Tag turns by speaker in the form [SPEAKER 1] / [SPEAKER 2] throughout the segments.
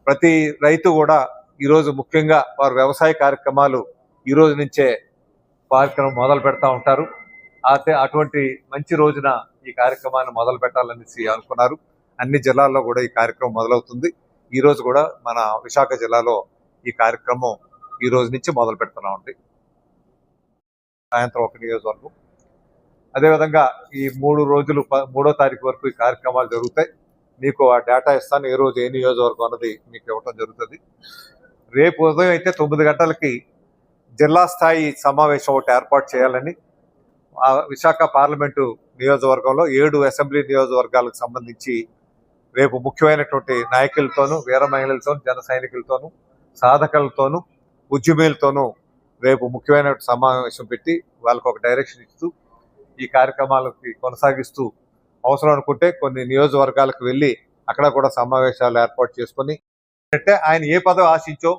[SPEAKER 1] ప్రతి రైతు కూడా ఈరోజు ముఖ్యంగా వారు వ్యవసాయ కార్యక్రమాలు ఈ రోజు నుంచే కార్యక్రమం మొదలు పెడతా ఉంటారు. అటువంటి మంచి రోజున ఈ కార్యక్రమాన్ని మొదలు పెట్టాలనేసి అనుకున్నారు. అన్ని జిల్లాల్లో కూడా ఈ కార్యక్రమం మొదలవుతుంది. ఈ రోజు కూడా మన విశాఖ జిల్లాలో ఈ కార్యక్రమం ఈ రోజు నుంచి మొదలు పెడుతున్నామండి. సాయంత్రం 1 నియోజకవర్గం, అదేవిధంగా ఈ 3 రోజులు 3వ తారీఖు వరకు ఈ కార్యక్రమాలు జరుగుతాయి. మీకు ఆ డేటా ఇస్తాను, ఏ రోజు ఏ నియోజకవర్గం అన్నది మీకు ఇవ్వటం జరుగుతుంది. రేపు ఉదయం అయితే 9 గంటలకి జిల్లా స్థాయి సమావేశం ఒకటి ఏర్పాటు చేయాలని విశాఖ పార్లమెంటు నియోజకవర్గంలో 7 అసెంబ్లీ నియోజకవర్గాలకు సంబంధించి రేపు ముఖ్యమైనటువంటి నాయకులతోనూ, వీర మహిళలతోనూ, జన సైనికులతోనూ, సాధకులతోనూ, ఉద్యమీలతోనూ రేపు ముఖ్యమైన సమావేశం పెట్టి వాళ్ళకు ఒక డైరెక్షన్ ఇస్తూ ఈ కార్యక్రమాలకి కొనసాగిస్తూ అవసరం అనుకుంటే కొన్ని నియోజకవర్గాలకు వెళ్ళి అక్కడ కూడా సమావేశాలు ఏర్పాటు చేసుకొని, అంటే ఆయన ఏ పదవి ఆశించో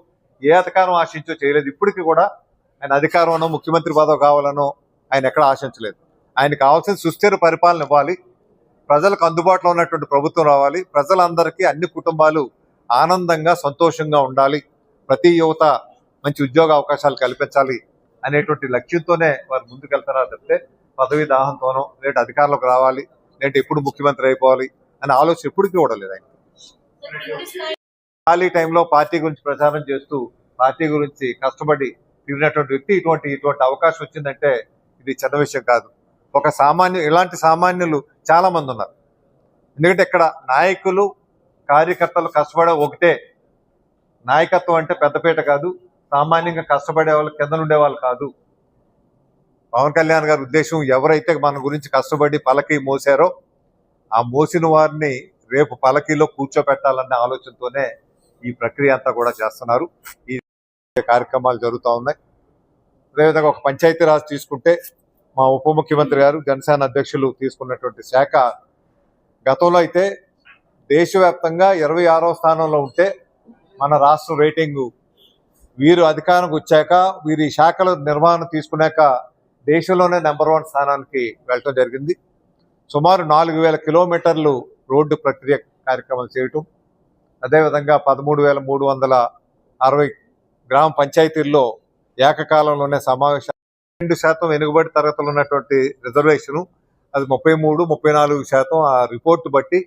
[SPEAKER 1] ఏ అధికారం ఆశించో చేయలేదు. ఇప్పటికీ కూడా ఆయన అధికారంలో ముఖ్యమంత్రి పదవి కావాలనో ఆయన ఎక్కడ ఆశించలేదు. ఆయనకు కావాల్సిన సుస్థిర పరిపాలన ఇవ్వాలి, ప్రజలకు అందుబాటులో ఉన్నటువంటి ప్రభుత్వం రావాలి, ప్రజలందరికీ అన్ని కుటుంబాలు ఆనందంగా సంతోషంగా ఉండాలి, ప్రతి యువత మంచి ఉద్యోగ అవకాశాలు కల్పించాలి అనేటువంటి లక్ష్యంతోనే వారు ముందుకెళ్తారా తప్పితే పదవి దాహంతోనో లేదంటే అధికారంలోకి రావాలి లేదంటే ఎప్పుడు ముఖ్యమంత్రి అయిపోవాలి అనే ఆలోచన ఎప్పటికీ కూడా లేదు. ఆయన ఖాళీ టైంలో పార్టీ గురించి ప్రచారం చేస్తూ పార్టీ గురించి కష్టపడి తిరిగినటువంటి వ్యక్తి ఇటువంటి అవకాశం వచ్చిందంటే ఇది చిన్న విషయం కాదు. ఇలాంటి సామాన్యులు చాలా మంది ఉన్నారు. ఎందుకంటే ఇక్కడ నాయకులు కార్యకర్తలు కష్టపడే ఒకటే. నాయకత్వం అంటే పెద్దపీట కాదు, సామాన్యంగా కష్టపడే వాళ్ళు కింద ఉండేవాళ్ళు కాదు. పవన్ కళ్యాణ్ గారి ఉద్దేశం ఎవరైతే మన గురించి కష్టపడి పలకి మోసారో ఆ మోసిన వారిని రేపు పలకీలో కూర్చోబెట్టాలనే ఆలోచనతోనే ఈ ప్రక్రియ అంతా కూడా చేస్తున్నారు. ఈ కార్యక్రమాలు జరుగుతూ ఉన్నాయి. అదేవిధంగా ఒక పంచాయతీరాజ్ తీసుకుంటే మా ఉప ముఖ్యమంత్రి గారు జనసేన అధ్యక్షులు తీసుకున్నటువంటి శాఖ గతంలో అయితే దేశవ్యాప్తంగా 26వ స్థానంలో ఉంటే మన రాష్ట్రం రేటింగు వీరు అధికారానికి వచ్చాక వీరి శాఖల నిర్వహణ తీసుకున్నాక దేశంలోనే నెంబర్ 1 స్థానానికి వెళ్ళటం జరిగింది. సుమారు 4000 కిలోమీటర్లు రోడ్డు ప్రక్రియ కార్యక్రమాలు చేయటం, అదేవిధంగా 13,360 గ్రామ పంచాయతీల్లో ఏకకాలంలోనే సమావేశాలు, 2% వెనుకబడి తరగతులు ఉన్నటువంటి రిజర్వేషను అది 33-34%. ఆ రిపోర్టు బట్టి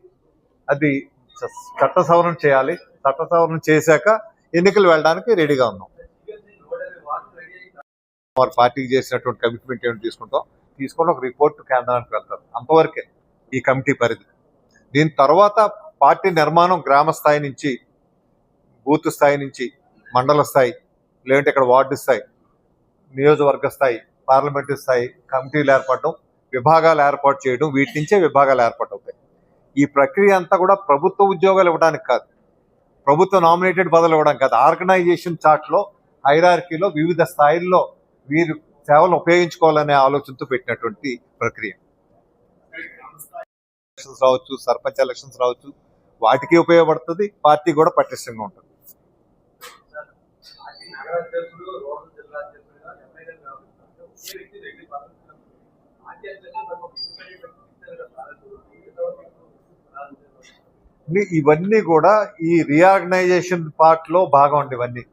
[SPEAKER 1] అది చట్ట సవరణ చేయాలి. చట్ట సవరణ చేశాక ఎన్నికలు వెళ్ళడానికి రెడీగా ఉన్నాం. వారు పార్టీకి చేసినటువంటి కమిట్మెంట్ ఏమైనా తీసుకొని ఒక రిపోర్ట్ కేంద్రానికి వెళ్తారు. అంతవరకే ఈ కమిటీ పరిధి. దీని తర్వాత పార్టీ నిర్మాణం గ్రామ స్థాయి నుంచి, బూత్ స్థాయి నుంచి, మండల స్థాయి, లేదంటే ఇక్కడ వార్డు స్థాయి, నియోజకవర్గ స్థాయి, పార్లమెంటు స్థాయి కమిటీలు ఏర్పడడం, విభాగాలు ఏర్పాటు చేయడం, వీటి నుంచే విభాగాలు ఏర్పాటవుతాయి. ఈ ప్రక్రియ అంతా కూడా ప్రభుత్వ ఉద్యోగాలు ఇవ్వడానికి కాదు, ప్రభుత్వ నామినేటెడ్ పదవులు ఇవ్వడానికి కాదు, ఆర్గనైజేషన్ చార్ట్లో హైరార్కీలో వివిధ స్థాయిల్లో వీరు సేవలు ఉపయోగించుకోవాలనే ఆలోచనతో పెట్టినటువంటి ప్రక్రియ. ఎలక్షన్స్ రావచ్చు, సర్పంచ్ ఎలక్షన్స్ రావచ్చు, వాటికి ఉపయోగపడుతుంది, పార్టీ కూడా పటిష్టంగా ఉంటుంది. ఇవన్నీ కూడా ఈ రీఆర్గనైజేషన్ పార్ట్ లో భాగం అండి.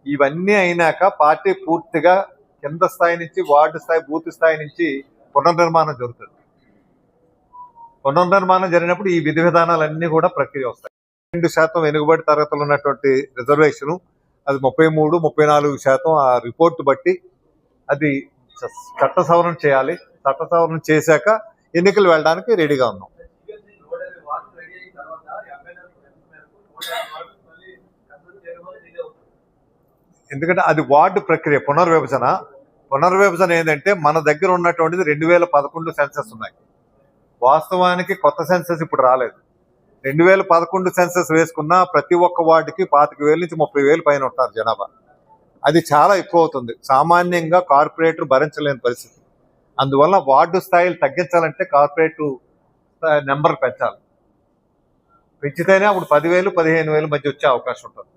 [SPEAKER 1] ఇవన్నీ అయినాక పార్టీ పూర్తిగా కింద స్థాయి నుంచి వార్డు స్థాయి, బూత్ స్థాయి నుంచి పునర్నిర్మాణం జరుగుతుంది. పునర్నిర్మాణం జరిగినప్పుడు ఈ విధి విధానాలన్నీ కూడా ప్రక్రియ వస్తాయి. 2% వెనుకబడి తరగతులు ఉన్నటువంటి రిజర్వేషను అది 33-34%. ఆ రిపోర్టు బట్టి అది చట్ట సవరణ చేయాలి. చట్ట సవరణ చేశాక ఎన్నికలు వెళ్ళడానికి రెడీగా ఉన్నాం. ఎందుకంటే అది వార్డు ప్రక్రియ. పునర్విభజన ఏంటంటే మన దగ్గర ఉన్నటువంటిది 2011 సెన్సస్ ఉన్నాయి. వాస్తవానికి కొత్త సెన్సస్ ఇప్పుడు రాలేదు. 2011 సెన్సస్ వేసుకున్నా ప్రతి ఒక్క వార్డుకి 25,000 నుంచి 30,000 పైన ఉంటారు జనాభా. అది చాలా ఎక్కువ అవుతుంది. సామాన్యంగా కార్పొరేటర్ భరించలేని పరిస్థితి. అందువల్ల వార్డు స్థాయిలు తగ్గించాలంటే కార్పొరేటివ్ నెంబర్ పెంచాలి. పెంచితేనే అప్పుడు 10,000-15,000 మధ్య వచ్చే అవకాశం ఉంటుంది.